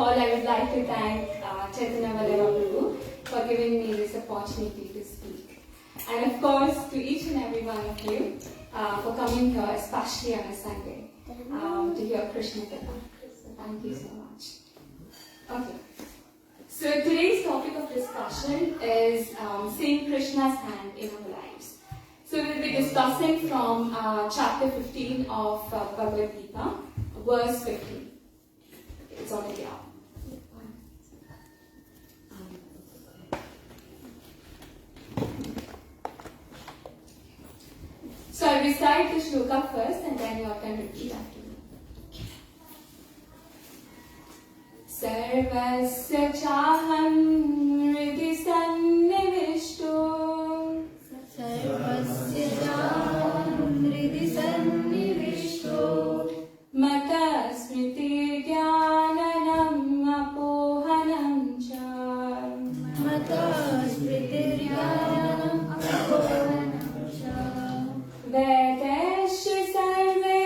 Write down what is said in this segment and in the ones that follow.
all, I would like to thank Chaitanya Vallabha Devi for giving me this opportunity to speak. And of course, to each and every one of you for coming here, especially on a Sunday, to hear Krishna Katha. So thank you so much. Okay. So today's topic of discussion is seeing Krishna's hand in our lives. So we'll be discussing from chapter 15 of Bhagavad Gita, verse 15. It's already out. So I'll recite the shloka first and then you all can repeat after me. Sarvasya chaham hridi sannivishto Sarvasya chaham hridi sannivishto Mata smriti jnanam apohanam cha Mata smriti jnanam apohanam cha Vedasya sarve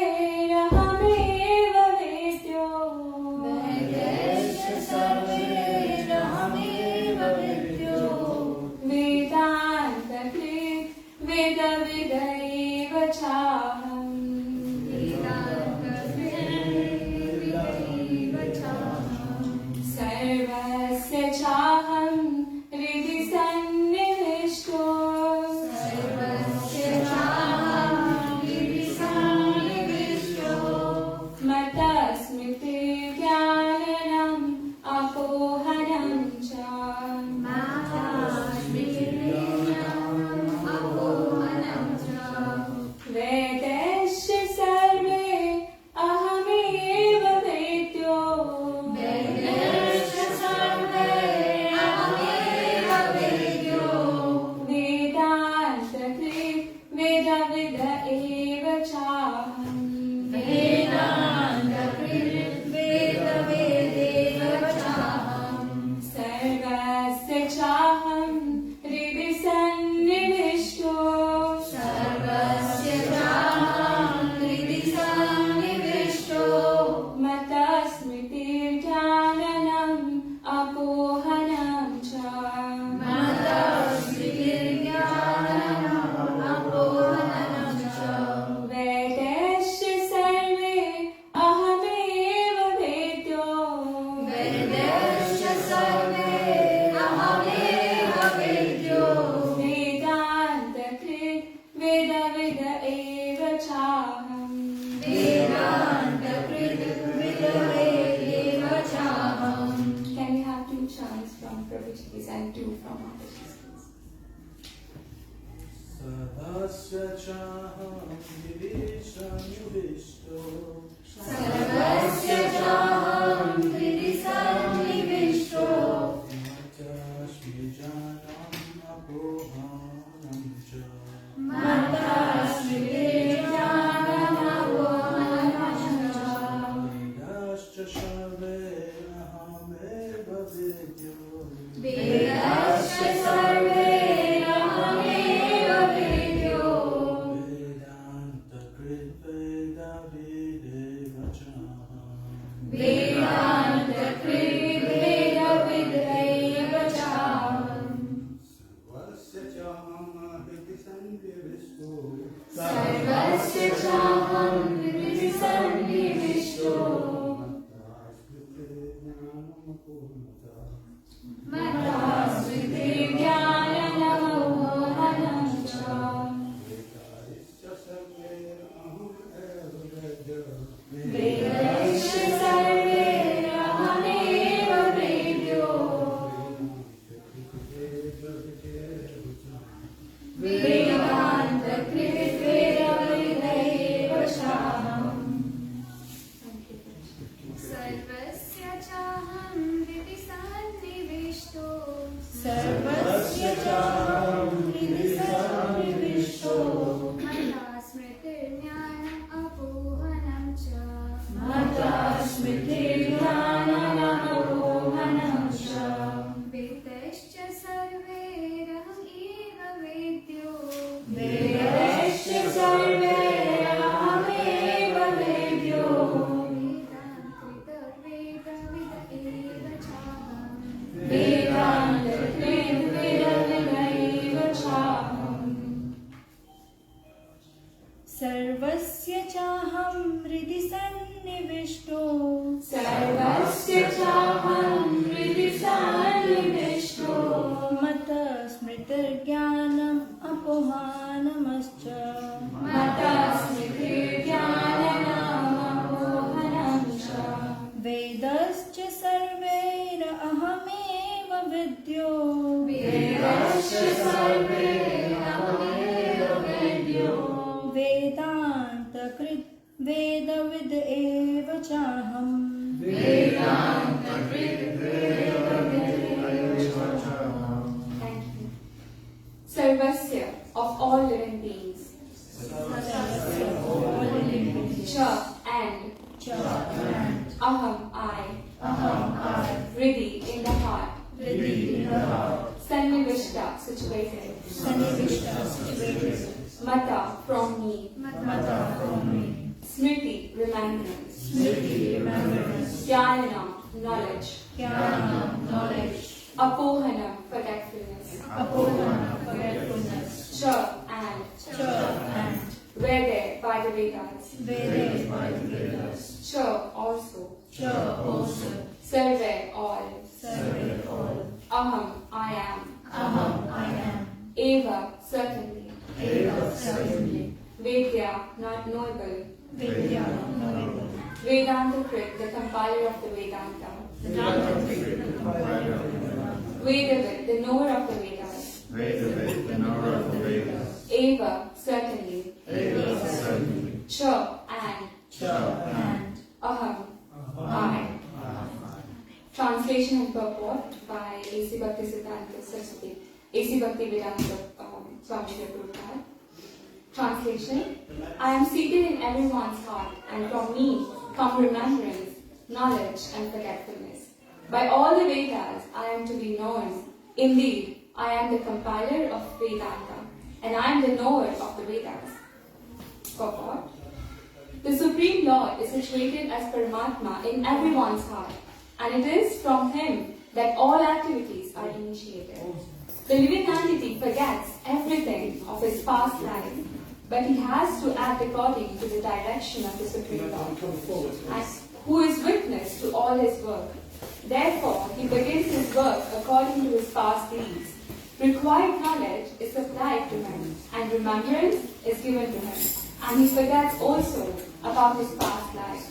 rahameva vedyo Vedasya sarve rahameva vedyo Vedanta krit veda vidaiva chaham Vedanta krit vidaiva chaham Sarvasya chaham hridi sannivishto Sarvasya chaham hridi sannivishto Mata smriti jnanam apohanam cha Mata smriti jnanam apohanam cha Vedasya sarve ahameva vedyo Vedasya sarve ahameva vedyo Vedanta krit veda vida eva chaham Vedanta krit veda vedeva chaham Sarvasya chaham hridi sannivishto Sarvasya chaham hridi sannivishto Mata smriti jnanam apohanam cha Mata smriti jnanam apohanam cha Vedasya sarve ahameva vedyo Vedasya sarve ahameva vedyo Vedanta krit veda vida eva chaham Vedanta krit veda eva chaham. Can we have two chants from Prabhupada and two from Mataji's, please? Sarvasya chaham hridi sannivishto Sarvasya chaham hridi sannivishto Mata smriti jnanam apohanam cha Mata smriti jnanam apohanam cha Vedasya sarve ahameva vedyo Vedasya sarve ahameva vedyo Vedanta krit veda videva chaham Vedanta krit veda vidaiva chaham Sarvasya chaham hridi sannivishto Sarvasya chaham hridi sannivishto Mata smriti jnanam apohanam cha Vedasya sarve ahameva vedyo Vedanta krit veda vidaiva chaham. Sarvasya chaham hridi sannivishto Sarvasya chaham hridi sannivishto Mata smriti jnanam apohanam cha Mata smriti jnanam apohanam cha Vedasya sarve rahameva vedyo Vedasya sarve ahameva vedyo Vedanta वेदविद्यो वेदाश्च सर्वे वेदवेद्यो वेदान्तकृत् वेदविद् एव चाहम् Thank you. Sarvasya, of all living beings. Cha, and. Aham, I. Riddhi, in the heart. Sannivishta, situated. Mata, from me. Smriti, remembrance. Jnana, knowledge. Apohana, forgetfulness. Cha, and. Vede, by the Vedas. Cha, also. Sarve, all. Aham, I am. Eva, certainly. Vedya, not knowable. Vedanta Krit, the compiler of the Vedanta. Vedavid, the knower of the Vedas. Eva, certainly. Cha, and. Aham, I. Translation and purport by A.C. Bhaktisiddhanta Saraswati, A.C. Bhaktivedanta Swami Srila Prabhupada. Translation: I am seated in everyone's heart, and from me come remembrance, knowledge, and forgetfulness. By all the Vedas, I am to be known. Indeed, I am the compiler of Vedanta, and I am the knower of the Vedas. Purport: the Supreme Lord is situated as Paramatma in everyone's heart, and it is from Him that all activities are initiated. The living entity forgets everything of his past life, but he has to act according to the direction of the Supreme Lord, and who is witness to all his work. Therefore, he begins his work according to his past deeds. Required knowledge is supplied to him, and remembrance is given to him, and he forgets also about his past life.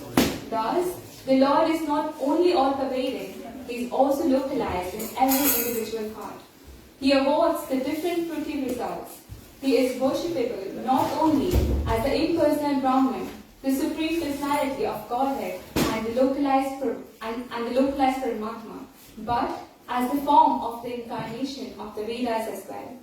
Thus, the Lord is not only all-pervading, he is also localized in every individual heart. He awards the different fruitive results. He is worshipable not only as the impersonal Brahman, the supreme personality of Godhead, and the localized Paramatma, but as the form of the incarnation of the Vedas as well.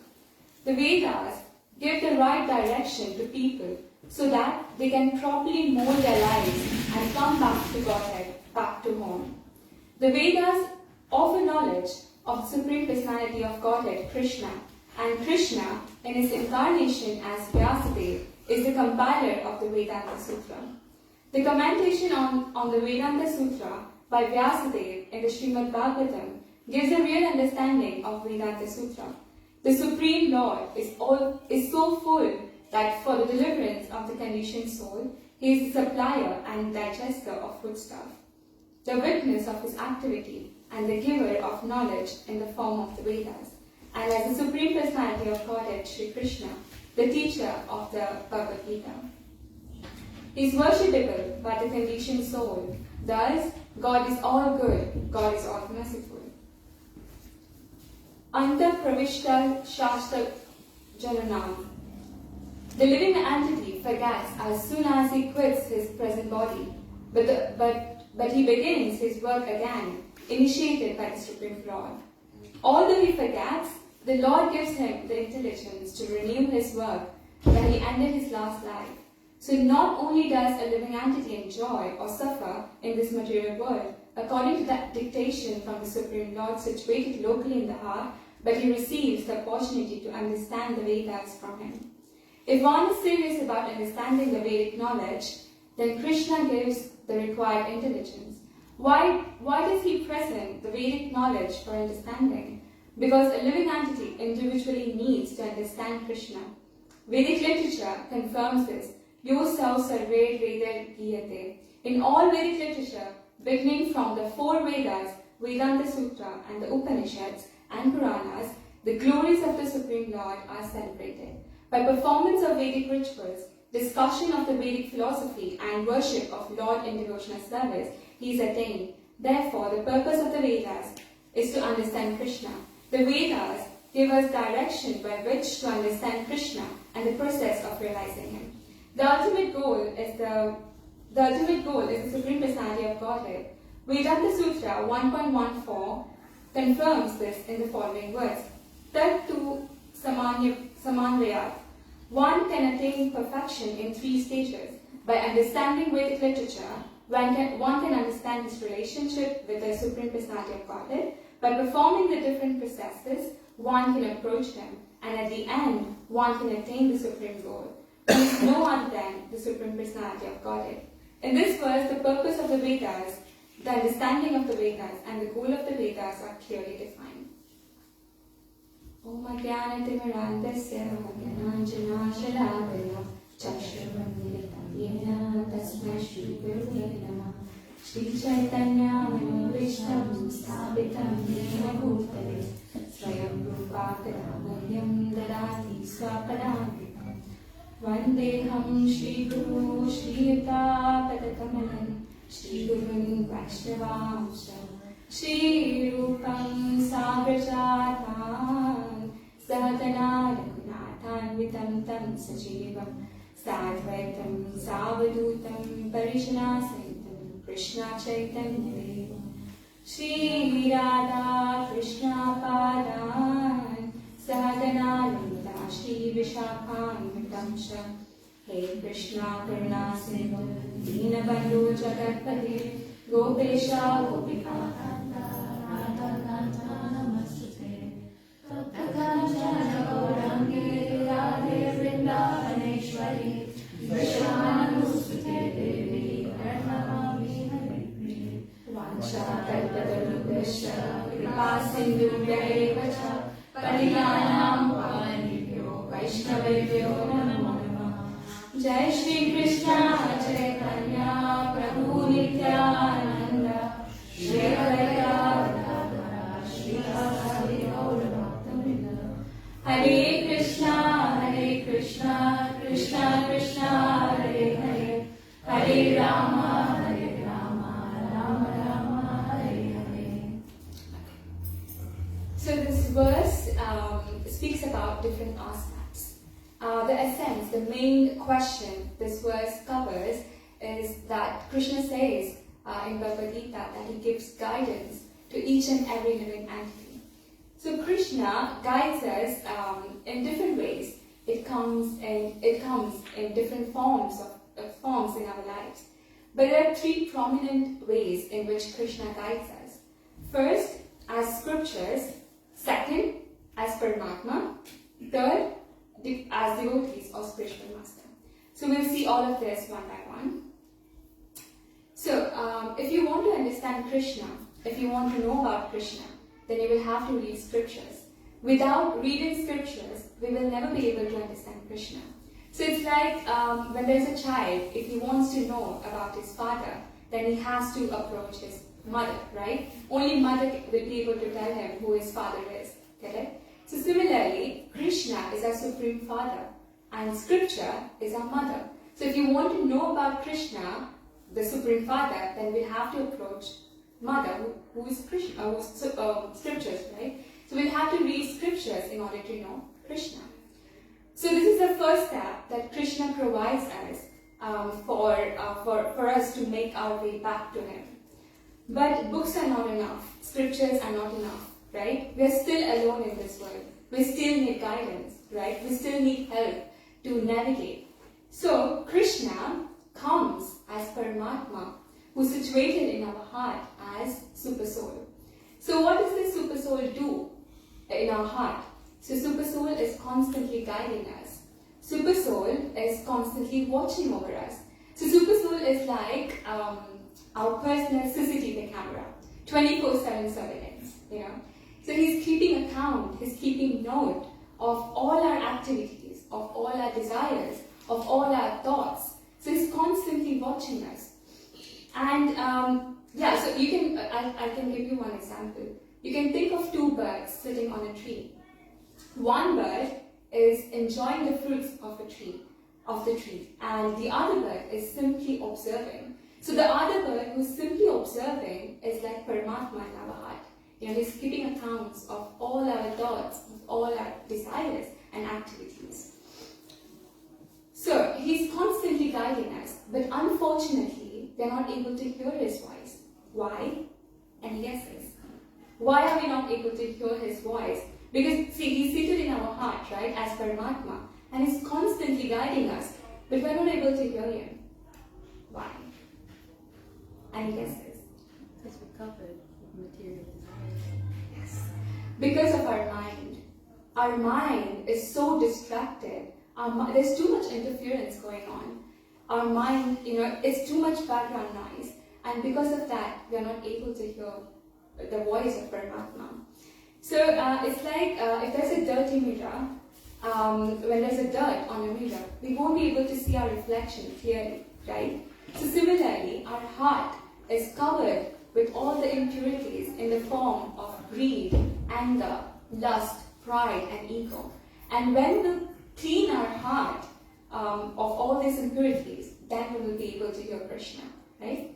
The Vedas give the right direction to people so that they can properly mold their lives and come back to Godhead, back to home. The Vedas offer knowledge of the Supreme Personality of Godhead, Krishna, and Krishna, in his incarnation as Vyasadeva, is the compiler of the Vedanta Sutra. The commentation on the Vedanta Sutra by Vyasadeva in the Srimad Bhagavatam gives a real understanding of Vedanta Sutra. The Supreme Lord is so full that for the deliverance of the conditioned soul, he is the supplier and digester of foodstuff, the witness of his activity, and the giver of knowledge in the form of the Vedas, and as the Supreme Personality of Godhead, Sri Krishna, the teacher of the Bhagavad Gita. He is worshipable by the conditioned soul. Thus, God is all good, God is all merciful. Anta Pravishta Shastra Jananam. The living entity forgets as soon as he quits his present body, but he begins his work again, initiated by the Supreme Lord. Although he forgets, the Lord gives him the intelligence to renew his work when he ended his last life. So not only does a living entity enjoy or suffer in this material world, according to that dictation from the Supreme Lord situated locally in the heart, but he receives the opportunity to understand the Vedas from him. If one is serious about understanding the Vedic knowledge, then Krishna gives the required intelligence. Why does he present the Vedic knowledge for understanding? Because a living entity individually needs to understand Krishna. Vedic literature confirms this. Yosau sarve veda giyate. In all Vedic literature, beginning from the four Vedas, Vedanta Sutra, and the Upanishads and Puranas, the glories of the Supreme Lord are celebrated. By performance of Vedic rituals, discussion of the Vedic philosophy, and worship of Lord in devotional service, he is attained. Therefore, the purpose of the Vedas is to understand Krishna. The Vedas give us direction by which to understand Krishna and the process of realizing him. The ultimate goal is the Supreme Personality of Godhead. Vedanta Sutra 1.14 confirms this in the following words. Tat tu samanvayat. One can attain perfection in 3 stages. By understanding Vedic literature, one can understand his relationship with the Supreme Personality of Godhead. By performing the different processes, one can approach him, and at the end, one can attain the supreme goal. He is no other than the Supreme Personality of Godhead. In this verse, the purpose of the Vedas, the understanding of the Vedas, and the goal of the Vedas are clearly defined. Om Ajnanatimmirandasya Jnananjanashalakaya Chakshurvanmilitam Yena Tasmai Shri Gurave Namah Shri Chaitanya Manobishtam Sthapitam Yena Bhutale Swayam Rupa Kadamahyam Dadati Swapadamritam Vandeham Shri Guru Shri Yuta Padakamalam Shri Gurun Vaishnavamsha Shri Rupam Sagrajatan Sadhana Raghunathan Vitam Tam Sajivam Sadvaitam Savadutam Parishana Saitam Krishna Chaitanya Devam Shri Radha Krishna Padan Sadhana Lita Shri Vishakhan Vitamsha Hey Krishna Karuna Sindhu Dinabandhu Jagatpate Gopesha Gopika Kanta Radha Kanta Namastute Taptakanchana Gaurangi Radhe Vrindavaneshwari Vishanusute Devi Pranamami Haripriye Vancha Kalpatarubhasya Kripa Sindhu Vacha Pariyanam Pavanibhyo Vaishnavebhyo Namo Namah Jai Shri Krishna Chaitanya Prabhu Nityananda Shri Advaita Gadadhara Shri Vasari Gaura Bhakta Hare Krishna Krishna Krishna Hare Hare Hare Rama Rama Rama Hare Hare. So this verse speaks about different aspects. The essence, the main question this verse covers is that Krishna says in Bhagavad Gita that he gives guidance to each and every living entity. So Krishna guides us in different ways. It comes in different forms in our lives. But there are 3 prominent ways in which Krishna guides us. First, as scriptures. Second, as Paramatma. Third, as devotees or spiritual master. So we'll see all of this one by one. So if you want to understand Krishna, if you want to know about Krishna, then you will have to read scriptures. Without reading scriptures, we will never be able to understand Krishna. So it's like when there's a child, if he wants to know about his father, then he has to approach his mother, right? Only mother will be able to tell him who his father is, correct? So similarly, Krishna is our Supreme Father and Scripture is our mother. So if you want to know about Krishna, the Supreme Father, then we have to approach Mother, who is Krishna, Scriptures, right? So we'll have to read Scriptures in order to know Krishna. So this is the first step that Krishna provides us for us to make our way back to Him. But books are not enough. Scriptures are not enough, right? We are still alone in this world. We still need guidance, right? We still need help to navigate. So Krishna comes as Paramatma, who's situated in our heart as Super Soul. So what does this Super Soul do in our heart? So Super Soul is constantly guiding us. Super Soul is constantly watching over us. So Super Soul is like our personal CCTV camera, 24/7 surveillance, So he's keeping account, he's keeping note of all our activities, of all our desires, of all our thoughts. So he's constantly watching us. And so you can, I can give you one example. You can think of 2 birds sitting on a tree. One bird is enjoying the fruits of the tree, and the other bird is simply observing. So the other bird who's simply observing is like Paramatma in our heart. He's keeping accounts of all our thoughts, of all our desires and activities. So He's constantly guiding us, but unfortunately, we're not able to hear His voice. Why? Any guesses? Why are we not able to hear His voice? Because, see, He's seated in our heart, right, as Paramatma, and He's constantly guiding us, but we're not able to hear Him. Why? Any guesses? Because we're covered with material desires. Yes. Because of our mind. Our mind is so distracted. There's too much interference going on. Our mind, it's too much background noise. And because of that, we are not able to hear the voice of Paramatma. So it's like if there's a dirty mirror, when there's a dirt on a mirror, we won't be able to see our reflection clearly, right? So similarly, our heart is covered with all the impurities in the form of greed, anger, lust, pride, and ego. And when we clean our heart of all these impurities, then we will be able to hear Krishna, right?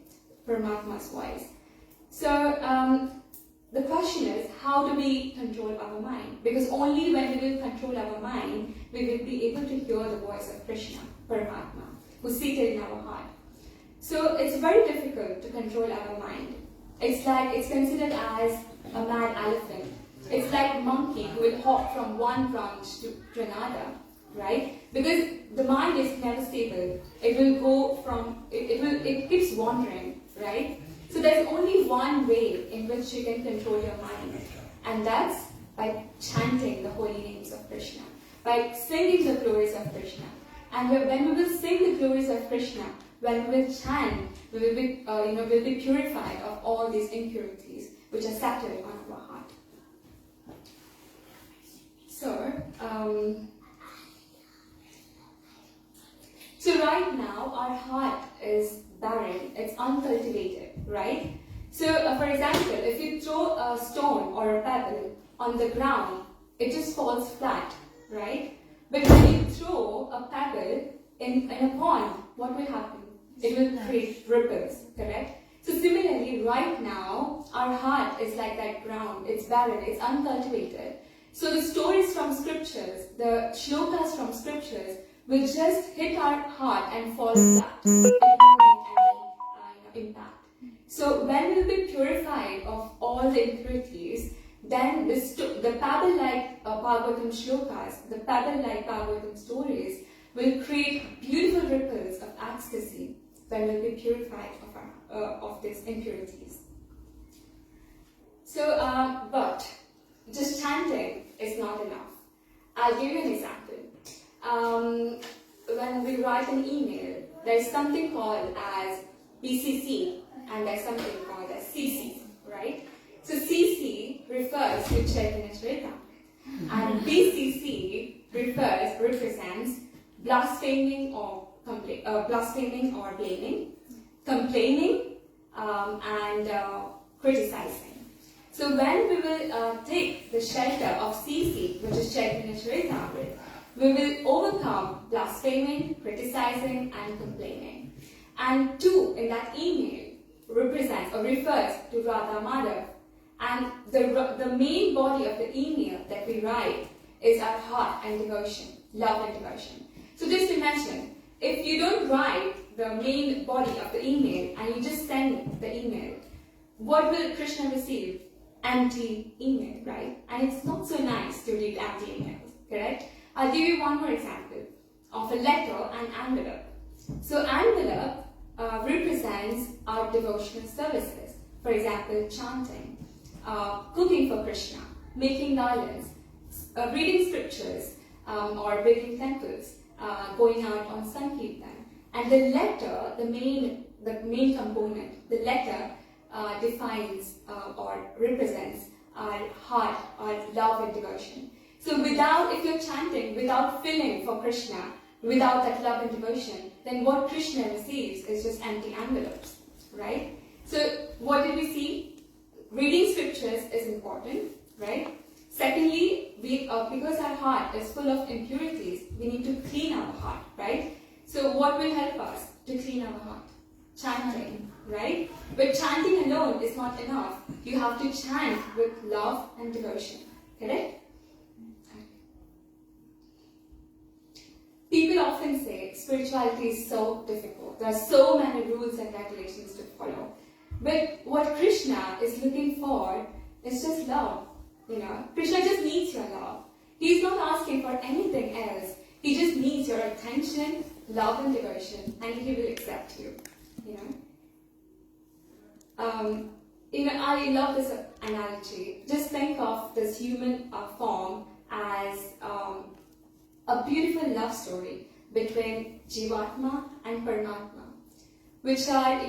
Paramatma's voice. So the question is, how do we control our mind? Because only when we will control our mind, we will be able to hear the voice of Krishna, Paramatma, who's seated in our heart. So it's very difficult to control our mind. It's considered as a mad elephant. It's like a monkey who will hop from one branch to another, right? Because the mind is never stable. It will go it keeps wandering, right? So there's only one way in which you can control your mind, and that's by chanting the holy names of Krishna, by singing the glories of Krishna. And when we will sing the glories of Krishna, when we will chant, we will be, we'll be purified of all these impurities which are settled on our heart. So right now our heart is barren, it's uncultivated, right? So for example, if you throw a stone or a pebble on the ground, it just falls flat, right? But when you throw a pebble in a pond, what will happen? It will create ripples, correct? So similarly, right now, our heart is like that ground. It's barren, it's uncultivated. So the stories from scriptures, the shlokas from scriptures, will just hit our heart and fall flat. It won't make any impact. So when we will be purified of all the impurities, then the pebble-like Bhagavatam shlokas, the pebble-like Bhagavatam stories will create beautiful ripples of ecstasy when we'll be purified of these impurities. So, but just chanting is not enough. I'll give you an example. When we write an email, there's something called as BCC and there's something called as CC, right? So CC refers to Chaitanya Charitamrita and BCC represents blaspheming or blaming, complaining and criticizing. So when we will take the shelter of CC, which is Chaitanya Charitamrita, we will overcome blaspheming, criticizing and complaining. And 2 in that email represents or refers to Radha Madhav. And the main body of the email that we write is our heart and devotion, love and devotion. So just imagine, if you don't write the main body of the email and you just send the email, what will Krishna receive? Empty email, right? And it's not so nice to read empty emails, correct? I'll give you one more example of a letter and envelope. So envelope represents our devotional services. For example, chanting, cooking for Krishna, making garlands, reading scriptures, or building temples, going out on Sankirtan. And the letter, the main component, the letter defines or represents our heart, our love and devotion. So if you're chanting without feeling for Krishna, without that love and devotion, then what Krishna receives is just empty envelopes, right? So what did we see? Reading scriptures is important, right? Secondly, because our heart is full of impurities, we need to clean our heart, right? So what will help us to clean our heart? Chanting, right? But chanting alone is not enough. You have to chant with love and devotion, correct? People often say spirituality is so difficult. There are so many rules and regulations to follow. But what Krishna is looking for is just love. Krishna just needs your love. He's not asking for anything else. He just needs your attention, love and devotion, and he will accept you. I love this analogy. Just think of this human form as a beautiful love story between Jivatma and Paramatma, which are,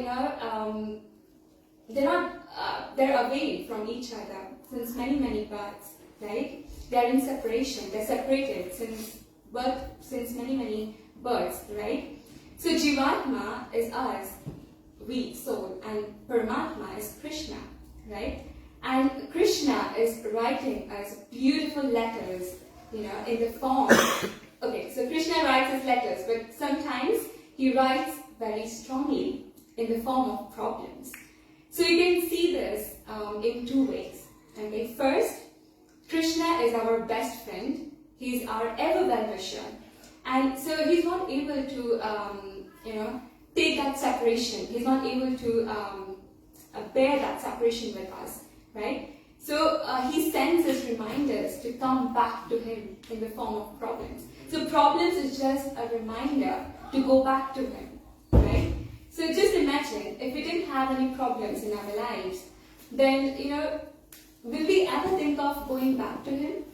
they're away from each other since many births, right? They're in separation. They're separated since birth, since many births, right? So Jivatma is us, we, soul, and Paramatma is Krishna, right? And Krishna is writing us beautiful letters, in the form. Okay, so Krishna writes his letters, but sometimes he writes very strongly in the form of problems. So you can see this in two ways. Okay, first, Krishna is our best friend. He's our ever well-wisher, and so he's not able to, take that separation. He's not able to bear that separation with us, right? So he sends us reminders to come back to him in the form of problems. So problems is just a reminder to go back to him, right? So just imagine if we didn't have any problems in our lives, then will we ever think of going back to him?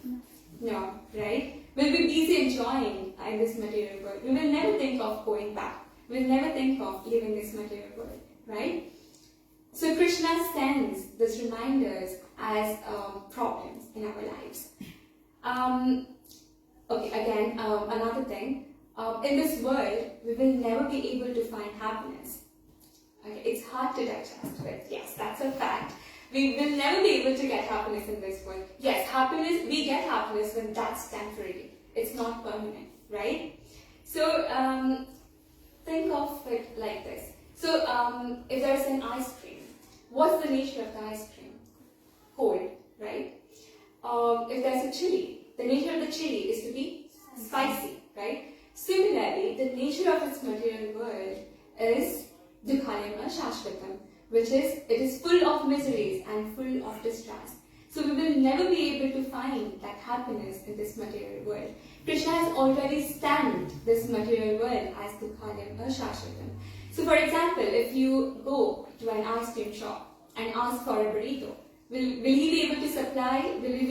No, right? We'll be busy enjoying in this material world. We will never think of going back. We'll never think of leaving this material world, right? So Krishna sends these reminders as problems in our lives. Another thing. In this world, we will never be able to find happiness. Okay, it's hard to digest, but yes, that's a fact. We will never be able to get happiness in this world. Yes, happiness, we get happiness when that's temporary. It's not permanent, right? So think of it like this. So if there's an ice cream, what's the nature of the ice cream? Cold, right? If there's a chili, the nature of the chili is to be spicy, right? Similarly, the nature of this material world is dukhalayam shashvatam, which is, it is full of miseries and full of distress. So we will never be able to find that happiness in this material world. Krishna has already stamped this material world as dukhalayam shashvatam. So for example, if you go to an ice cream shop and ask for a burrito, will he be able to supply, will he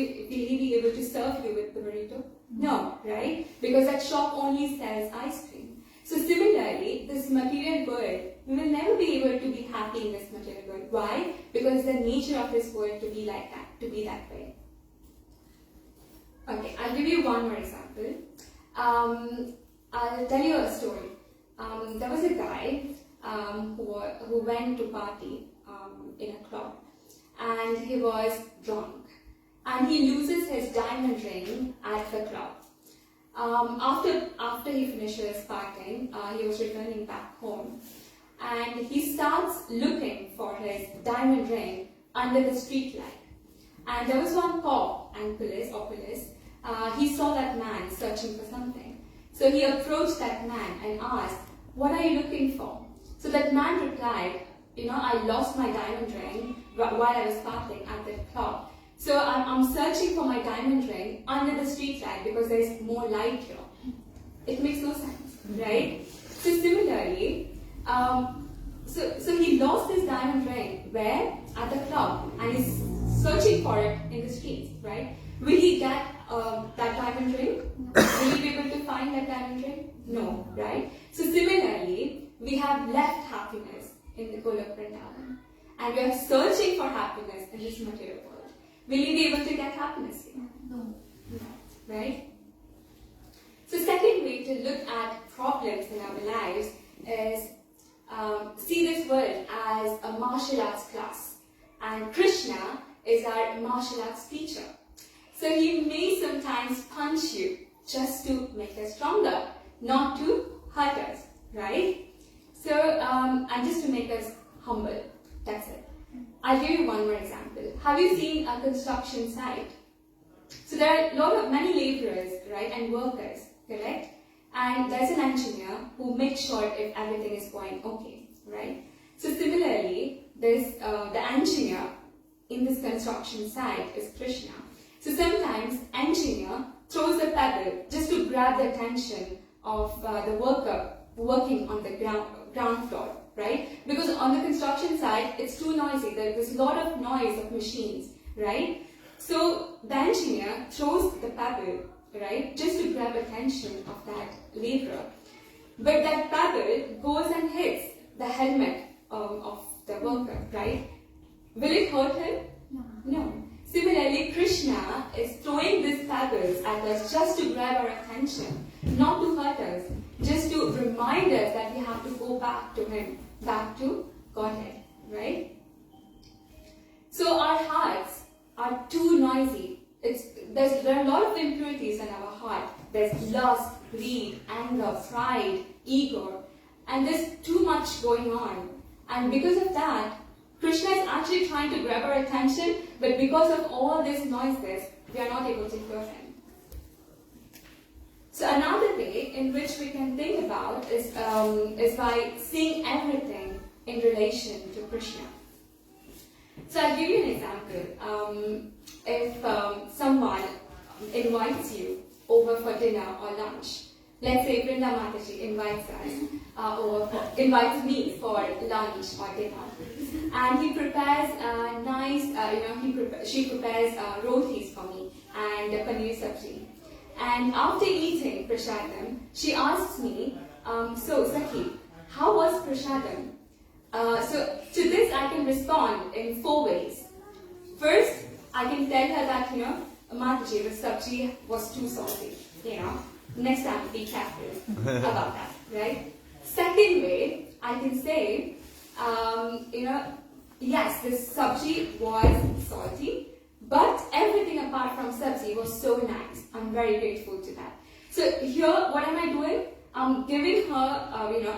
be able to serve you with the burrito? No, right? Because that shop only sells ice cream. So similarly, this material world, we will never be able to be happy in this material world. Why? Because the nature of this world to be like that, to be that way. Okay, I'll give you one more example. I'll tell you a story. There was a guy who went to party in a club, and he was drunk, and he loses his diamond ring at the club. After he finishes partying, he was returning back home, and he starts looking for his diamond ring under the street light. And there was one cop and police, he saw that man searching for something. So he approached that man and asked, "What are you looking for?" So that man replied, "I lost my diamond ring while I was partying at the club. So I'm searching for my diamond ring under the street light because there is more light here." It makes no sense, right? So similarly, so he lost his diamond ring where? At the club, and he's searching for it in the streets, right? Will he get that diamond ring? Will he be able to find that diamond ring? No, right? So similarly, we have left happiness in the Golok Vrindavan, and we are searching for happiness in this material world. Will you be able to get happiness here? No. Right? So second way to look at problems in our lives is see this world as a martial arts class, and Krishna is our martial arts teacher. So he may sometimes punch you just to make us stronger, not to hurt us, right? So and just to make us humble. That's it. I'll give you one more example. Have you seen a construction site? So there are many laborers, right, and workers, correct? And there's an engineer who makes sure if everything is going okay, right? So similarly, there's the engineer in this construction site is Krishna. So sometimes engineer throws a pebble just to grab the attention of the worker working on the ground floor, right? Because on the construction site, it's too noisy. There's a lot of noise of machines, right? So the engineer throws the pebble, right, just to grab attention of that laborer. But that pebble goes and hits the helmet of the worker, right? Will it hurt him? No. Similarly, Krishna is throwing these pebbles at us just to grab our attention, not to hurt us, just to remind us that we have to go back to Him, back to Godhead, right? So our hearts are too noisy. There are a lot of impurities in our heart. There's lust, greed, anger, pride, ego, and there's too much going on. And because of that, Krishna is actually trying to grab our attention, but because of all these noises, we are not able to hear Him. So another way in which we can think about is by seeing everything in relation to Krishna. So I'll give you an example. If someone invites you over for dinner or lunch, let's say Vrinda Mataji invites us, invites me for lunch or dinner, and he prepares she prepares rotis for me and paneer sabji. And after eating prasadam, she asks me, so Sakhi, how was prasadam? So to this I can respond in 4 ways. First, I can tell her that, Mataji, the sabji was too salty, Next time, be careful about that, right? Second way, I can say, yes, this sabji was salty, but everything apart from sabji was so nice. I'm very grateful to that. So here, what am I doing? I'm giving her,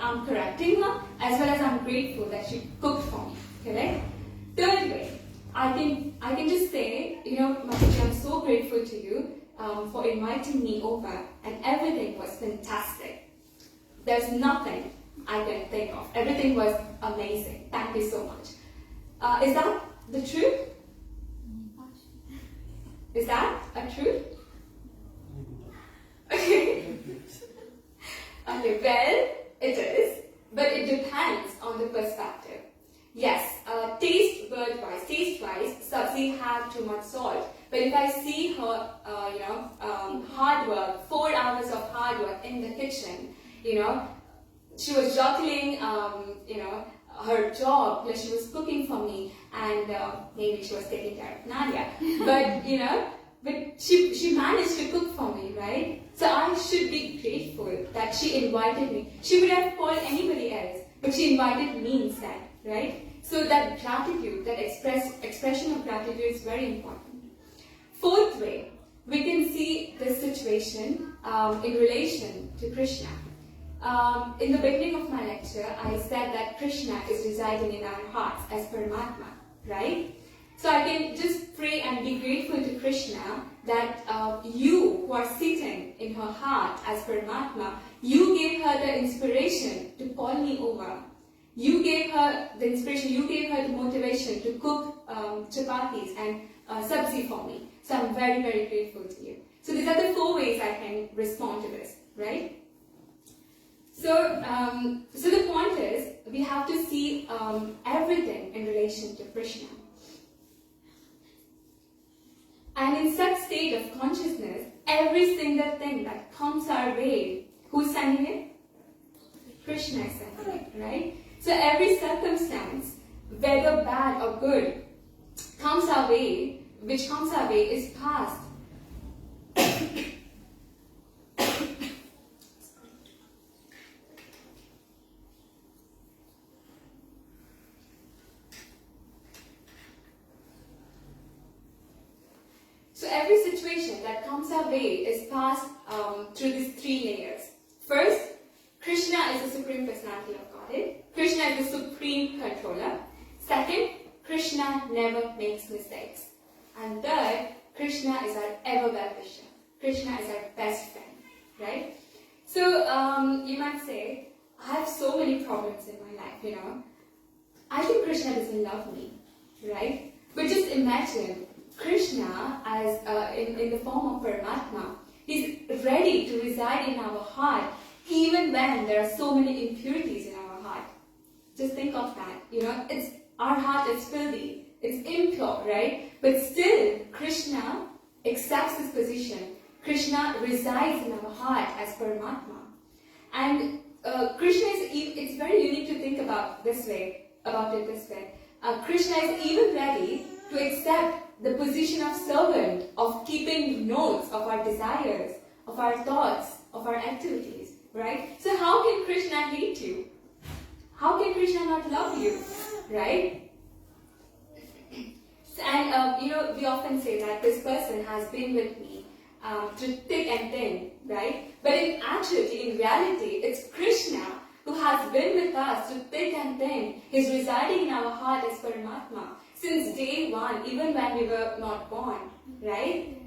I'm correcting her, as well as I'm grateful that she cooked for me, correct? Third way, I can just say, Mataji, I'm so grateful to you for inviting me over, and everything was fantastic. There's nothing I can think of. Everything was amazing. Thank you so much. Is that the truth? Is that a truth? Okay. Okay, well, it is, but it depends on the perspective. Yes, taste-wise, sabzi had too much salt. But if I see her, hard work, 4 hours of hard work in the kitchen, she was juggling, her job, plus she was cooking for me, and maybe she was taking care of Nadia. But she managed to cook for me, right? So I should be grateful that she invited me. She would have called anybody else, but she invited me instead, right? So that gratitude, that expression of gratitude is very important. Fourth way, we can see this situation in relation to Krishna. In the beginning of my lecture, I said that Krishna is residing in our hearts as Paramatma, right? So I can just pray and be grateful to Krishna that you who are sitting in her heart as Paramatma, you gave her the inspiration to call me over. You gave her the inspiration, you gave her the motivation to cook chapatis and sabzi for me. So I'm very, very grateful to you. So these are the 4 ways I can respond to this, right? So the point is, we have to see everything in relation to Krishna. And in such state of consciousness, every single thing that comes our way, who's sending it? Krishna is sending it, right? So every circumstance, whether bad or good, comes our way, which comes our way is past. So every situation that comes our way is passed through these 3 layers. First, Krishna is the Supreme Personality of Godhead. Krishna is the supreme controller. Second, Krishna never makes mistakes. And third, Krishna is our ever-well-wisher. Krishna is our best friend, right? So, you might say, I have so many problems in my life, I think Krishna doesn't love me, right? But just imagine Krishna as in the form of Paramatma. He's ready to reside in our heart even when there are so many impurities in our heart. Just think of that, it's our heart is filthy, it's impure, right? But still, Krishna accepts his position. Krishna resides in our heart as Paramatma. And Krishna it's very unique to think about it this way. Krishna is even ready to accept the position of servant, of keeping notes of our desires, of our thoughts, of our activities, right? So how can Krishna hate you? How can Krishna not love you, right? And we often say that this person has been with me through thick and thin, right? But in reality, it's Krishna who has been with us through thick and thin. He's residing in our heart as Paramatma since day one, even when we were not born, right?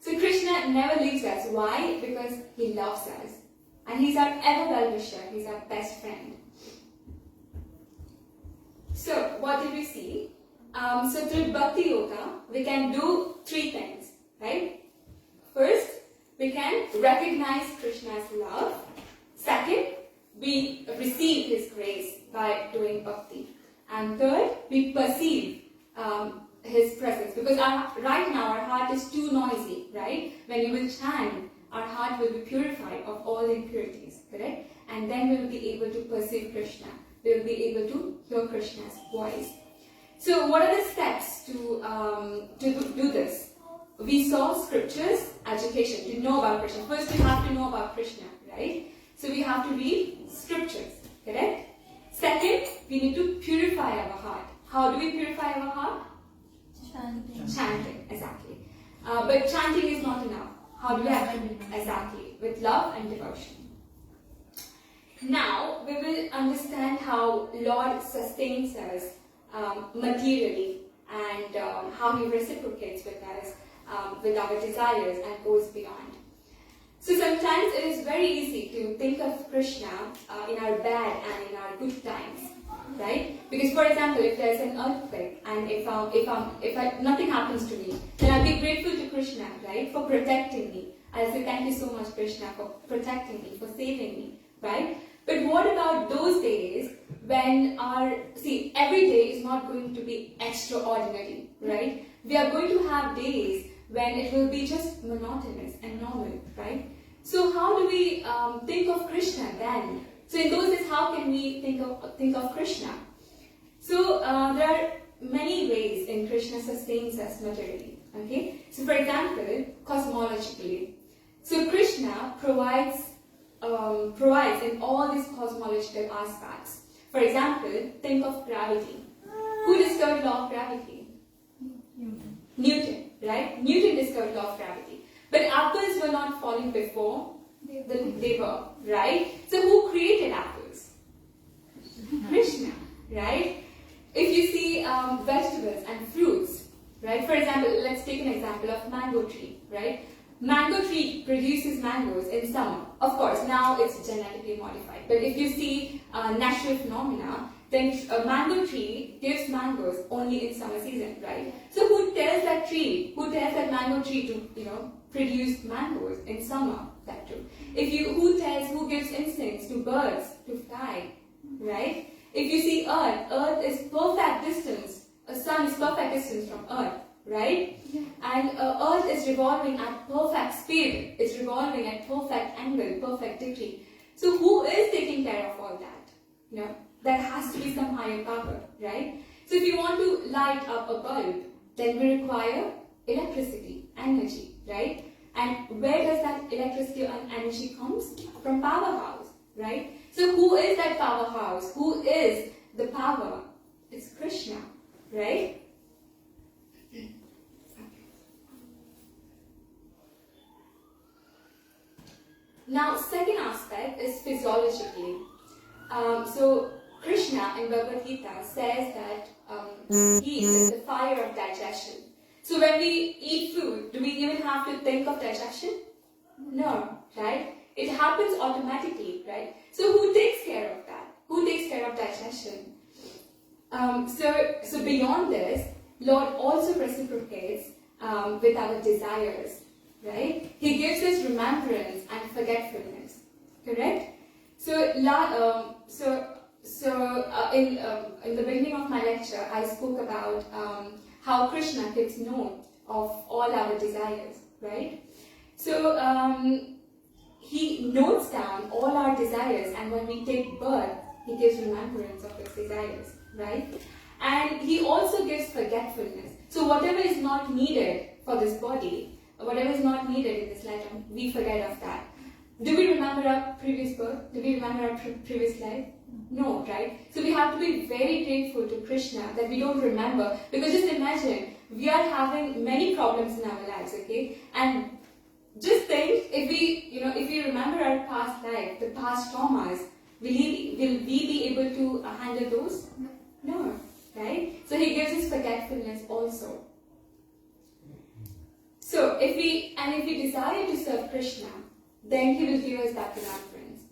So Krishna never leaves us. Why? Because he loves us. And he's our ever-well-wisher. He's our best friend. So, what did we see? So through Bhakti Yoga, we can do three things, right? First, we can recognize Krishna's love. Second, we receive his grace by doing bhakti. And third, we perceive his presence. Because right now our heart is too noisy, right? When you will chant, our heart will be purified of all impurities, correct? And then we will be able to perceive Krishna. We will be able to hear Krishna's voice. So what are the steps to do this? We saw scriptures, education, to know about Krishna. First, we have to know about Krishna, right? So we have to read scriptures, correct? Second, we need to purify our heart. How do we purify our heart? Chanting, exactly. But chanting is not enough. How do we actually? Exactly, with love and devotion. Now, we will understand how Lord sustains us materially and how he reciprocates with us with our desires and goes beyond. So sometimes it is very easy to think of Krishna in our bad and in our good times, right? Because for example, if there's an earthquake and if nothing happens to me, then I'll be grateful to Krishna, right, for protecting me. I'll say thank you so much, Krishna, for protecting me, for saving me, right? But what about those days when every day is not going to be extraordinary, right? We are going to have days when it will be just monotonous and normal, right? So how do we think of Krishna then? So in those days, how can we think of Krishna? So there are many ways in Krishna sustains us materially, okay? So for example, cosmologically. So Krishna provides in all these cosmological aspects. For example, think of gravity. Who discovered law of gravity? Newton, right? Newton discovered law of gravity. But apples were not falling before they were, right? So who created apples? Krishna, right? If you see vegetables and fruits, right? For example, let's take an example of mango tree, right? Mango tree produces mangoes in summer. Of course, now it's genetically modified. But if you see natural phenomena, then a mango tree gives mangoes only in summer season, right? So who tells that mango tree to, produce mangoes in summer? That too. Who gives instincts to birds to fly, right? If you see Earth is perfect distance. A sun is perfect distance from Earth, right? Yeah. And Earth is revolving at perfect speed. It's revolving at perfect angle, perfect degree. So who is taking care of all that? There has to be some higher power, right? So if you want to light up a bulb, then we require electricity, energy, right? And where does that electricity and energy comes? From powerhouse, right? So who is that powerhouse? Who is the power? It's Krishna, right? Now, second aspect is physiologically. So Krishna Krishna in Bhagavad Gita says that he is the fire of digestion. So when we eat food, do we even have to think of digestion? No, right? It happens automatically, right? So who takes care of that? Who takes care of digestion? So beyond this, Lord also reciprocates with our desires, right? He gives us remembrance and forgetfulness, correct? So in the beginning of my lecture, I spoke about how Krishna takes note of all our desires, right? So he notes down all our desires, and when we take birth, he gives remembrance of his desires, right? And he also gives forgetfulness. So whatever is not needed for this body, whatever is not needed in this lifetime, we forget of that. Do we remember our previous birth? Do we remember our previous life? No, right? So we have to be very grateful to Krishna that we don't remember, because just imagine, we are having many problems in our lives, okay? And just think, if we remember our past life, the past traumas, will we be able to handle those? No, right? So he gives us forgetfulness also. So if we desire to serve Krishna, then he will give us that remembrance,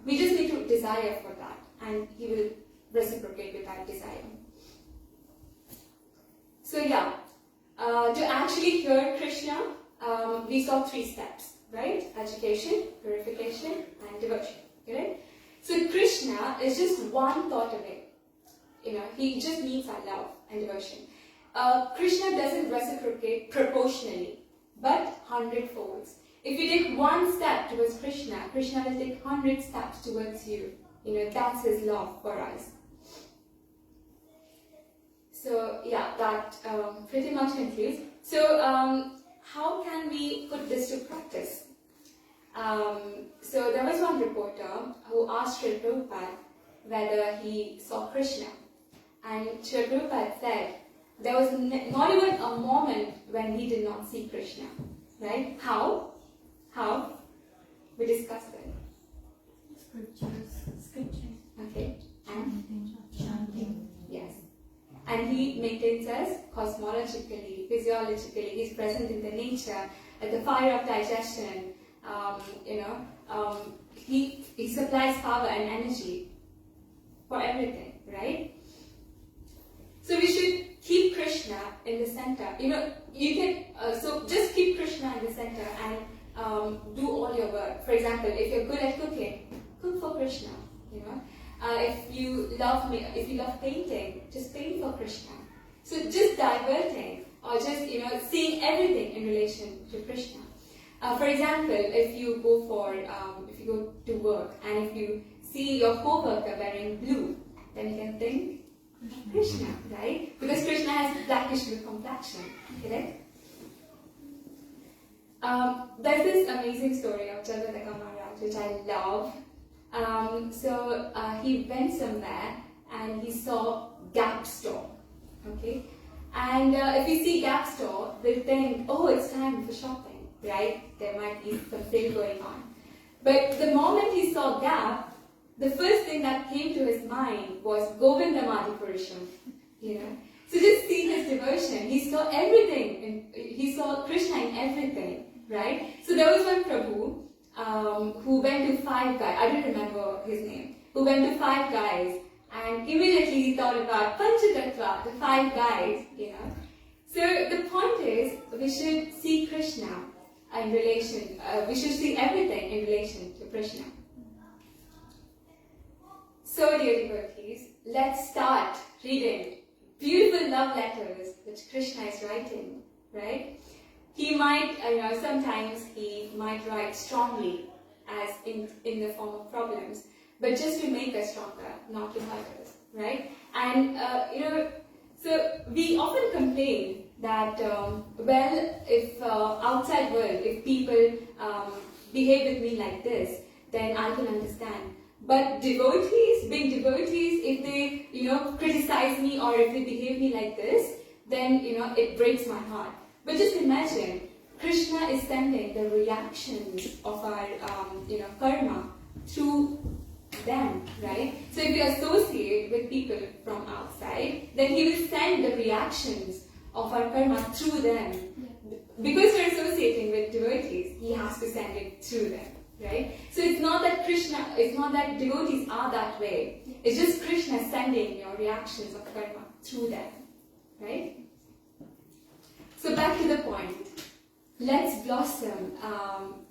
We just need to desire for that, and he will reciprocate with that desire. So yeah, to actually hear Krishna, we saw 3 steps, right? Education, purification, and devotion, correct? So Krishna is just one thought away. He just needs our love and devotion. Krishna doesn't reciprocate proportionally, but 100-folds. If you take 1 step towards Krishna, Krishna will take 100 steps towards you. That's his love for us. So yeah, that pretty much concludes. So how can we put this to practice? So there was one reporter who asked Sri Prabhupada whether he saw Krishna. And Sri Prabhupada said there was not even a moment when he did not see Krishna. Right? How? We discussed it. Scriptures. Okay. And? Chanting. Yes. And he maintains us cosmologically, physiologically. He's present in the nature, at the fire of digestion. He supplies power and energy for everything, right? So we should keep Krishna in the center. You can so just keep Krishna in the center and do all your work. For example, if you're good at cooking, cook for Krishna. If you love painting, just paint for Krishna. So just diverting or just seeing everything in relation to Krishna. For example, if you go to work and if you see your co-worker wearing blue, then you can think Krishna, right? Because Krishna has blackish blue complexion, correct? There's this amazing story of Jagadaka Maharaj, which I love. So he went somewhere and he saw Gap store, okay? And if you see Gap store, we'll think, oh, it's time for shopping, right? There might be some sale going on. But the moment he saw Gap, the first thing that came to his mind was Govindamadi Purusham, So just see his devotion. He saw everything. He saw Krishna in everything, right? So there was one Prabhu who went to 5 guys. I don't remember his name. Who went to 5 guys, and immediately he thought about Panchatattva, the 5 guys, So the point is, we should see Krishna in relation. We should see everything in relation to Krishna. So, dear devotees, let's start reading beautiful love letters which Krishna is writing, right? He might, sometimes he might write strongly as in the form of problems, but just to make us stronger, not to hurt us, right? And, so we often complain that, if outside world, if people behave with me like this, then I can understand. But devotees, being devotees, if they, criticize me or if they behave me like this, then, it breaks my heart. But just imagine, Krishna is sending the reactions of our, karma through them, right? So if we associate with people from outside, then he will send the reactions of our karma through them. Because we're associating with devotees, he has to send it through them, right? So it's not that devotees are that way. It's just Krishna sending your reactions of karma through them, right? So back to the point. Let's blossom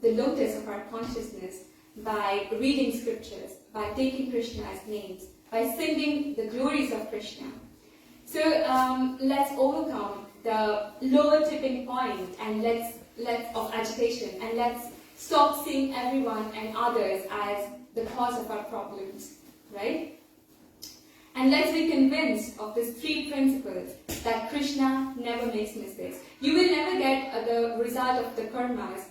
the lotus of our consciousness by reading scriptures, by taking Krishna's names, by singing the glories of Krishna. So let's overcome the lower tipping point and let's of agitation, and let's stop seeing everyone and others as the cause of our problems, right? And let's be convinced of these three principles, that Krishna never makes mistakes. You will never get the result of the karmas,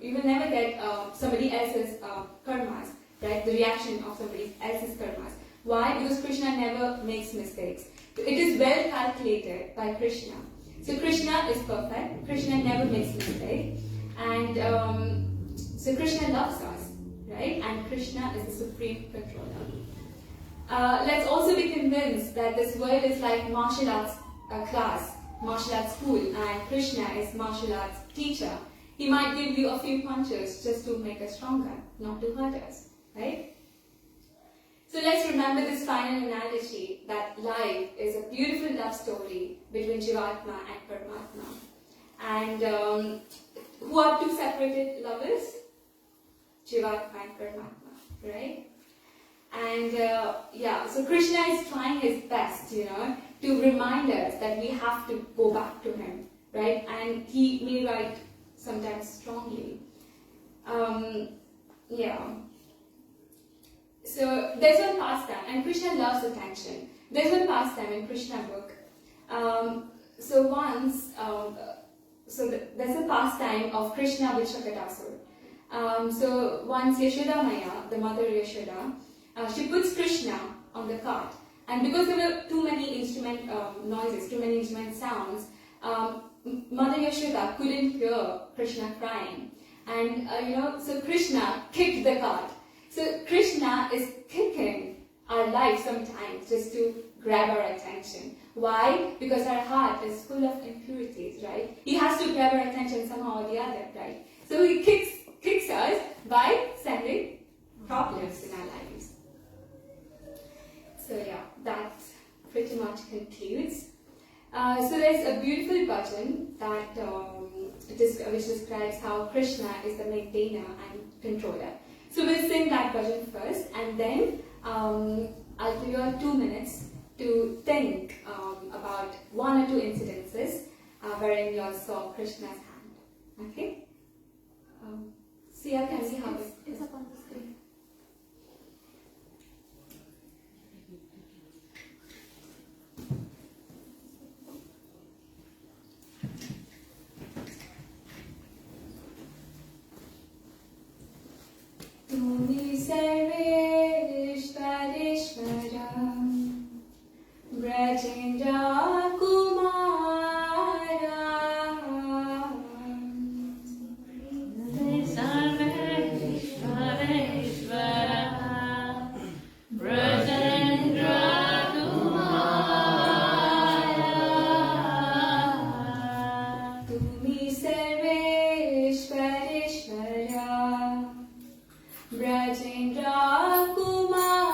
you will never get somebody else's karmas, right? The reaction of somebody else's karmas. Why? Because Krishna never makes mistakes. It is well calculated by Krishna. So Krishna is perfect, Krishna never makes mistakes, and so Krishna loves us, right? And Krishna is the supreme controller. Let's also be convinced that this world is like martial arts class, martial arts school, and Krishna is martial arts teacher. He might give you a few punches just to make us stronger, not to hurt us, right? So let's remember this final analogy that life is a beautiful love story between Jivatma and Paramatma. And who are two separated lovers? Jivatma and Paramatma, right? And so Krishna is trying his best, to remind us that we have to go back to him, right? And he may write sometimes strongly. So there's one pastime, and Krishna loves attention. There's one pastime in Krishna book. There's a pastime of Krishna with Shakatasur. So once Yashoda Maya, the mother Yashoda, she puts Krishna on the cart, and because there were too many instrument noises, too many instrument sounds, Mother Yashoda couldn't hear Krishna crying, and so Krishna kicked the cart. So Krishna is kicking our life sometimes just to grab our attention. Why? Because our heart is full of impurities, right? He has to grab our attention somehow or the other, right? So he kicks us by sending problems in our lives. So that pretty much concludes. So there's a beautiful bhajan that which describes how Krishna is the maintainer and controller. So we'll sing that bhajan first, and then I'll give you all 2 minutes to think about one or two incidences wherein you all saw Krishna's hand. Okay? Sia, can we have it? It's up on the screen. Tumi Sarveshwareshwara Brajendra Kumara Sarveshwareshwara Brajendra Kumara Tumi Sarveshwareshwara Brajendra Kumara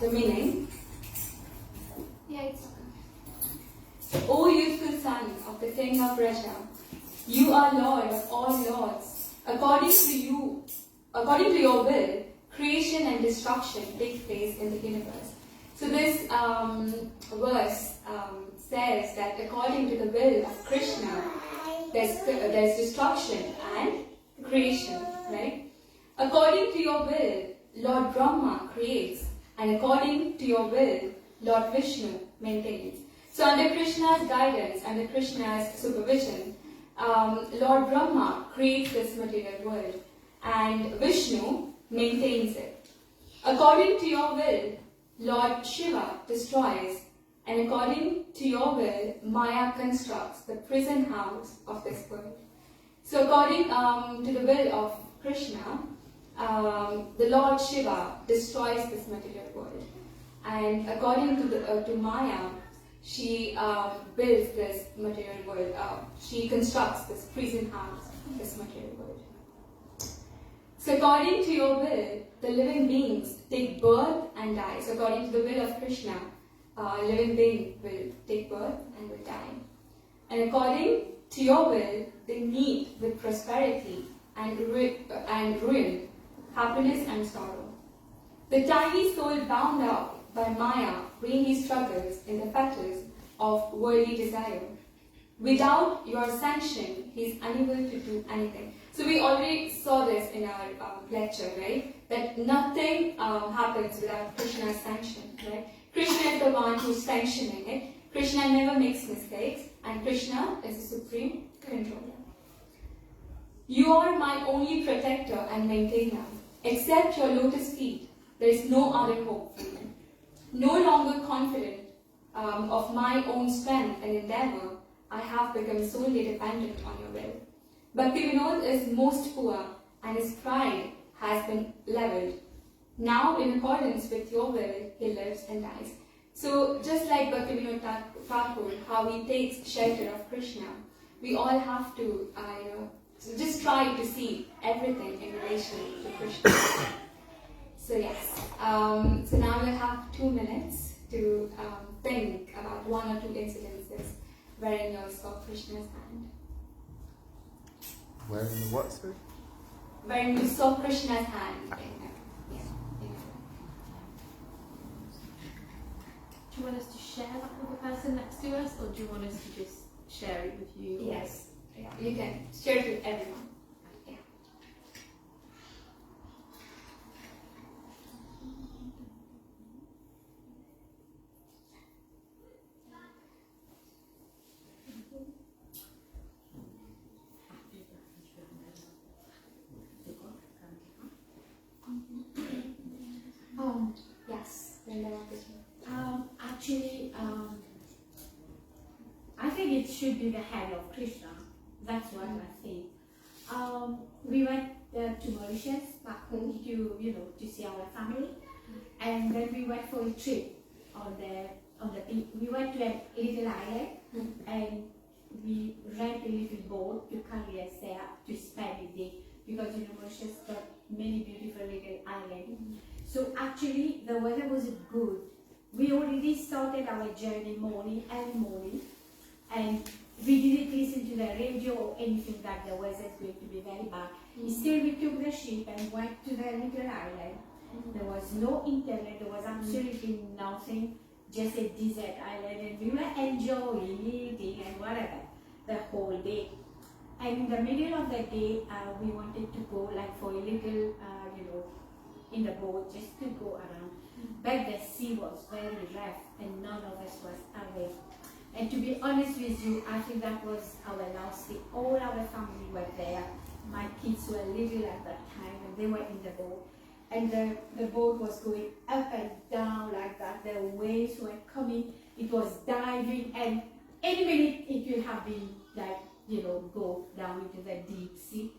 the meaning. Yeah, it's O youthful son of the king of Raja, you are Lord of all lords. According to your will, creation and destruction take place in the universe. So this verse says that according to the will of Krishna, there's destruction and creation, right? According to your will, Lord Brahma creates, and according to your will, Lord Vishnu maintains. So under Krishna's guidance, under Krishna's supervision, Lord Brahma creates this material world, and Vishnu maintains it. According to your will, Lord Shiva destroys, and according to your will, Maya constructs the prison house of this world. So according to the will of Krishna, the Lord Shiva destroys this material world, and according to Maya, she builds this material world. She constructs this prison house of this material world. So according to your will, the living beings take birth and die. So according to the will of Krishna, living being will take birth and will die. And according to your will, they meet with prosperity and ruin, happiness and sorrow. The tiny soul bound up by Maya vainly struggles in the fetters of worldly desire. Without your sanction, he is unable to do anything. So we already saw this in our lecture, right? That nothing happens without Krishna's sanction, right? Krishna is the one who's sanctioning it. Krishna never makes mistakes, and Krishna is the supreme controller. You are my only protector and maintainer. Except your lotus feet, there is no other hope for me. No longer confident of my own strength and endeavor, I have become solely dependent on your will. Bhakti Vinod is most poor and his pride has been leveled. Now, in accordance with your will, he lives and dies. So, just like Bhakti Vinod Thakur, how he takes shelter of Krishna, we all have to just try to see everything in relation to Krishna. So yes, so now we'll have 2 minutes to think about 1 or 2 incidences wherein you saw Krishna's hand. Where in the what, sir? Wherein you saw Krishna's hand in Do you want us to share that with the person next to us, or do you want us to just share it with you? Yes, yeah, you can share it with everyone. Yeah. Yes, Actually, I think it should be the hand of Krishna. That's what I think. We went to Mauritius, back home, to see our family, and then we went for a trip on the beach. We went to a little island, and we rent a little boat to carry us there to spend a day, because Mauritius got many beautiful little islands. So actually, the weather was good. We already started our journey early morning, and we didn't listen to the radio or anything that the weather is going to be very bad. Still, we took the ship and went to the little island. There was no internet, there was absolutely nothing, just a desert island, and we were enjoying eating and whatever the whole day. And in the middle of the day, we wanted to go for a little, in the boat, just to go around. But the sea was very rough and none of us was awake. And to be honest with you, I think that was our last day. All our family were there. My kids were little at that time and they were in the boat. And the boat was going up and down like that. The waves were coming. It was diving, and any minute it will have been go down into the deep sea.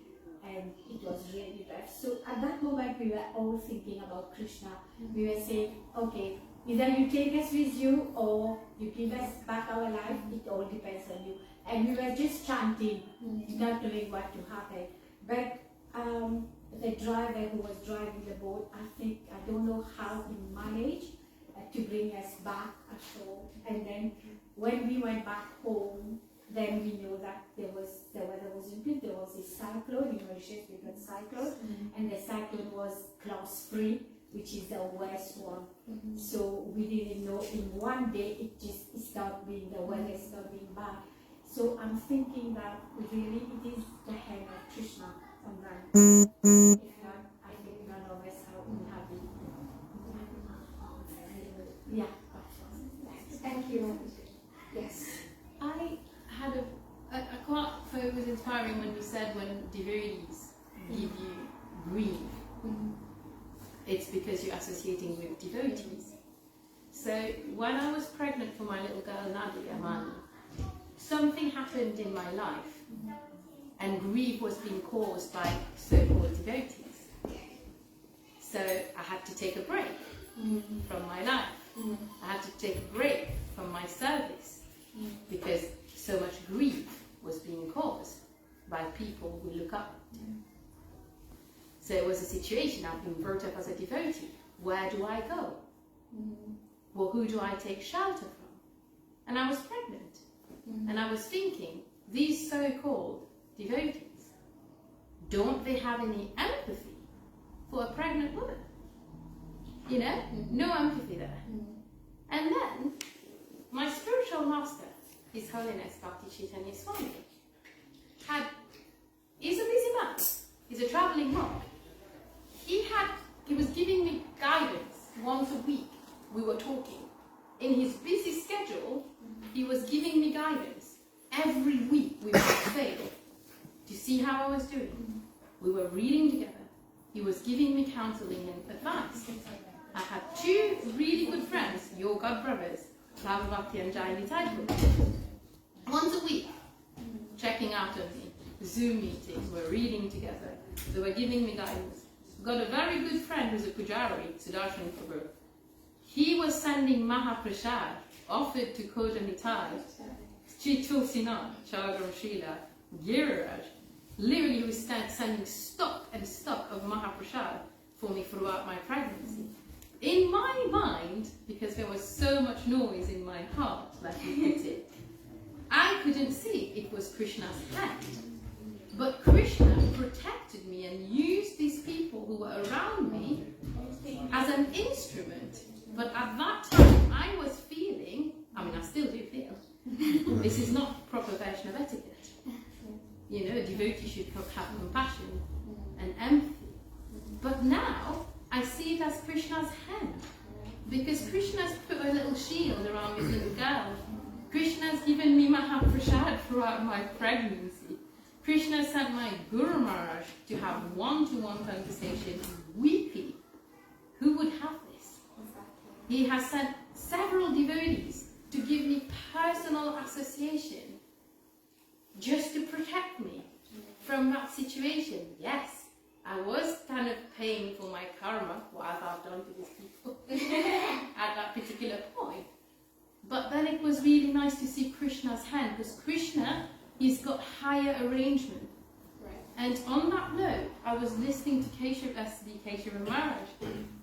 And it was really rough. So at that moment, we were all thinking about Krishna. We were saying, okay, either you take us with you or you give us back our life. It all depends on you. And we were just chanting, not knowing what to happen. But the driver who was driving the boat, I don't know how he managed us back at home. And then when we went back home, then we know that the weather wasn't good. There was a cyclone in Mauritius, we got cyclone, and the cyclone was class 3, which is the worst one. So we didn't know in one day it started being, the weather started being bad. So I'm thinking that really it is the hand of Krishna sometimes. If not, I think none of us would have been. Yeah. Thank you. Yes. I had a quite thought it was inspiring when you said when devotees give you grief, it's because you're associating with devotees. So when I was pregnant for my little girl Nadia Mani, something happened in my life, and grief was being caused by so-called devotees. So I had to take a break from my life. I had to take a break from my service because so much grief was being caused by people we look up to. So it was a situation, I've been brought up as a devotee. Where do I go? Well, who do I take shelter from? And I was pregnant. And I was thinking, these so-called devotees, don't they have any empathy for a pregnant woman? You know, no empathy there. And then, my spiritual master, His Holiness Bhakti Chaitanya Swami, he's a busy man, he's a traveling monk. He was giving me guidance once a week. We were talking. In his busy schedule, he was giving me guidance. Every week we would say to see how I was doing. We were reading together. He was giving me counseling and advice. I had 2 really good friends, your god brothers, Prabhupada Bhakti and Jayani Thakur. Once a week, checking out on me, Zoom meetings, we're reading together. They were giving me guidance. Got a very good friend who's a Pujari, Sudarshan Prabhu. He was sending Mahaprasad, offered to Koja Nitai, Chitosina, Chagam Srila, Giriraj. Literally, he was sending stock and stock of Mahaprasad for me throughout my pregnancy. In my mind, because there was so much noise in my heart, like you put it, I couldn't see it was Krishna's hand. But Krishna protected me and used these people who were around me as an instrument. But at that time, I was feeling, I mean, I still do feel, this is not proper version of etiquette. You know, a devotee should have compassion and empathy. But now, I see it as Krishna's hand. Because Krishna's put a little shield around this little girl. Krishna's given me Mahaprasad throughout my pregnancy. Krishna sent my Guru Maharaj to have one-to-one conversation weekly. Who would have this? He has sent several devotees to give me personal association just to protect me from that situation. Yes, I was kind of paying for my karma, what I've done to these people at that particular point. But then it was really nice to see Krishna's hand, because Krishna, he's got higher arrangement. Right. And on that note, I was listening to Keshava Maharaj,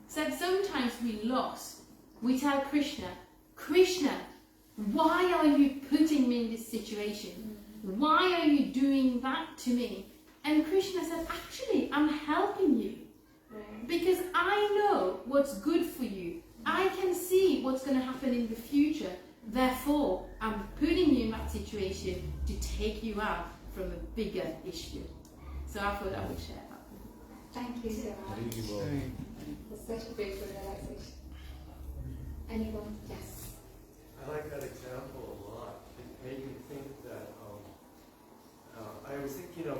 said sometimes we lost. We tell Krishna, Krishna, why are you putting me in this situation? Why are you doing that to me? And Krishna said, actually, I'm helping you. Right. Because I know what's good for you. I can see what's going to happen in the future. Therefore, I'm putting you in that situation to take you out from a bigger issue. So I thought I would share that with you. Thank you so much. It's such a beautiful realization. Anyone? Yes. I like that example a lot. It made me think that I was thinking of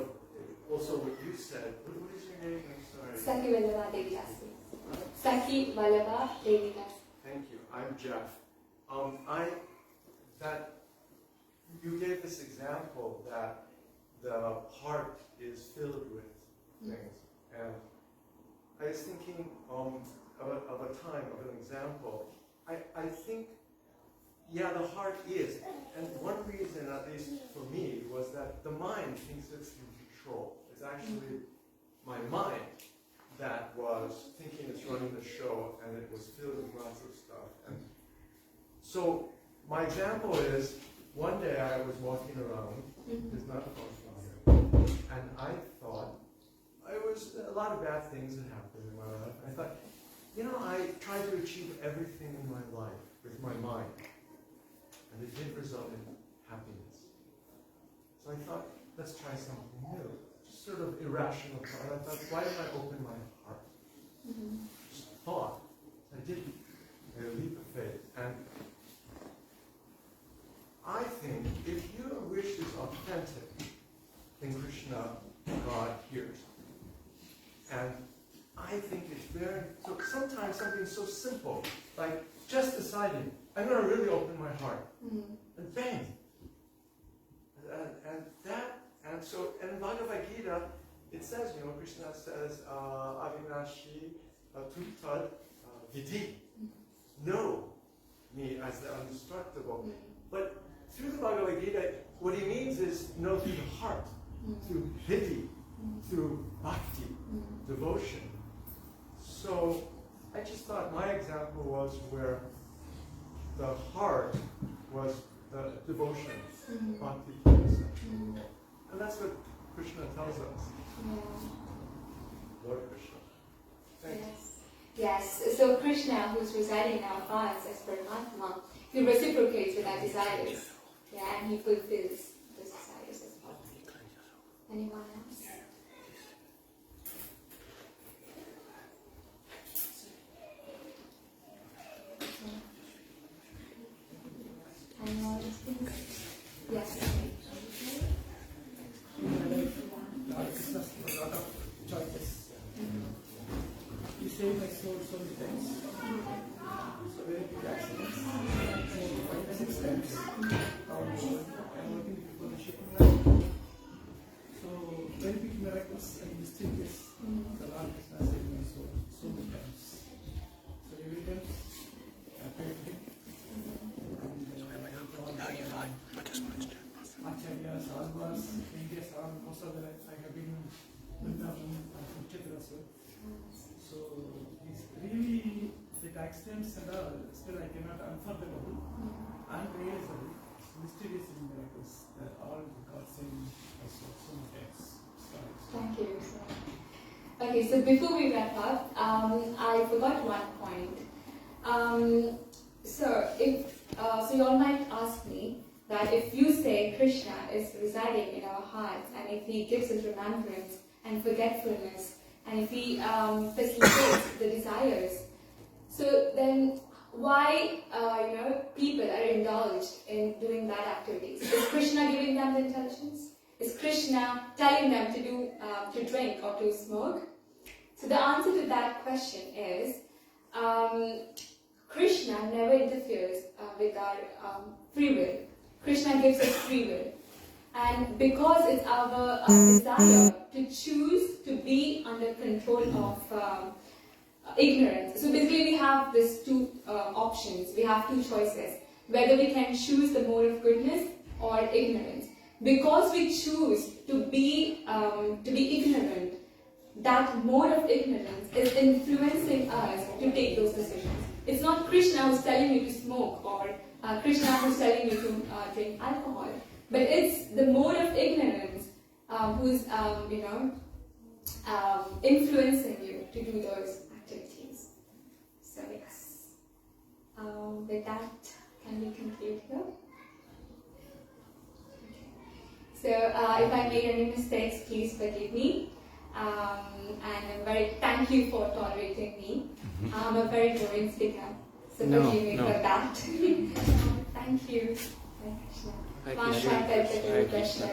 also what you said. What is your name? I'm sorry. Sakhi Vallabha Devi Dāsi. Sakhi Vallabha Devi Dāsi. Thank you. I'm Jeff. That you gave this example that the heart is filled with things, and I was thinking of a time, of an example. I think, yeah, the heart is, and one reason, at least for me, was that the mind thinks it's in control. It's actually my mind that was thinking it's running the show, and it was filled with lots of stuff. So my example is, one day I was walking around, there's not a phone here, and I thought, a lot of bad things had happened in my life. I thought, I tried to achieve everything in my life with my mind, and it didn't result in happiness. So I thought, let's try something new. Just sort of irrational thought. I thought, why don't I open my heart? Just thought. I did a leap of faith. And I think if your wish is authentic, then Krishna, God, hears. And I think it's so sometimes something so simple, like just deciding, I'm going to really open my heart. And bang! And in Bhagavad Gita, it says, Krishna says, Avinashi Tutad Vidhi. Know me as the indestructible. But through the Bhagavad Gita, what he means is know through the heart, through vidhi, through bhakti, devotion. So I just thought my example was where the heart was the devotion, bhakti, and that's what Krishna tells us. Lord Krishna. Thanks. Yes. So Krishna, who's residing in our hearts as Paramatma, he reciprocates with our desires. Yeah, and he fulfills those desires as well. Anyone else? Anyone else? Yes. A lot of choices. You saved my soul so many times. So very big accidents. 5 to 6 times. I'm working for the shipping line. So very big miracles and mysterious. The Lord Krishna saved my soul so many times. So every time I pray to him. Acharyas, Alvas, Indias, most of the life I have been with them from Chitra. So it's really the accidents and all, still I cannot unforgettable, unrealizable, mysterious and miracles that all God saying so many times. Thank you. Okay, so before we wrap up, I forgot one point. So you all might ask me that if you say Krishna is residing in our hearts, and if he gives us remembrance and forgetfulness, and if he facilitates the desires, so then why people are indulged in doing bad activities? Is Krishna giving them the intelligence? Is Krishna telling them to do to drink or to smoke? So the answer to that question is Krishna never interferes with our free will. Krishna gives us free will. And because it's our desire to choose to be under control of ignorance. So basically we have these two options. We have two choices. Whether we can choose the mode of goodness or ignorance. Because we choose to be ignorant, that mode of ignorance is influencing us to take those decisions. It's not Krishna who's telling you to smoke or Krishna who's telling you to drink alcohol, but it's the mode of ignorance who's influencing you to do those activities. So yes, with that, can we conclude here? So if I made any mistakes, please forgive me. And thank you for tolerating me. I'm a very boring speaker, so forgive me for that. Thank you. Hare Krishna.